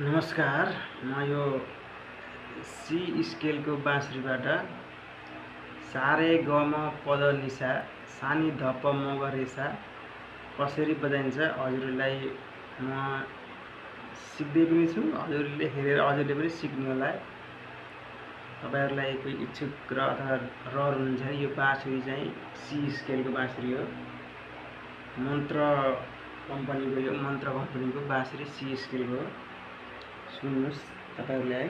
नमस्कार, म यो सी स्केलको बाँसुरीबाट सा रे ग म प ध नि सा सानी ध प म ग रे सा कसरी बजाइन्छ हजुरहरूलाई म सिक्दै पनि छु। हजुरले हेरेर हजुरले पनि सिक्नु होला। तपाईहरुलाई कोही इच्छुक रहर हुनुहुन्छ भने यो बाँसुरी चाहिँ सी स्केलको बाँसुरी हो। मन्त्र कम्पनीको बाँसुरी सी स्केलको हो। सुन्नुहोस् तपाईहरुले है।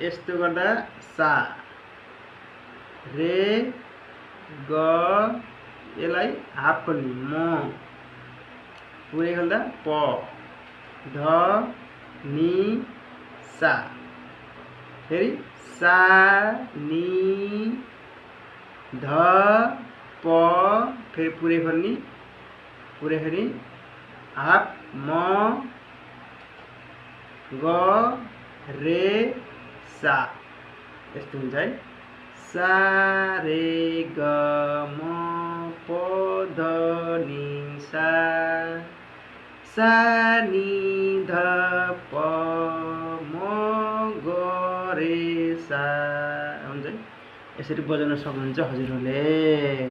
यस्तो गर्दा सा रे ग यसलाई हाफ पनि म पुरै गर्दा प ध नि सा फेरि सा नि ध प फेरि पुरै फेरि हाफ म ग रे सा यस्तो हुन्छ है। सा रे ग म प ध नि सा सा नि ध प म ग रे सा हुन्छ। यसरी बजाउन सक्नुहुन्छ हजुरहरूले।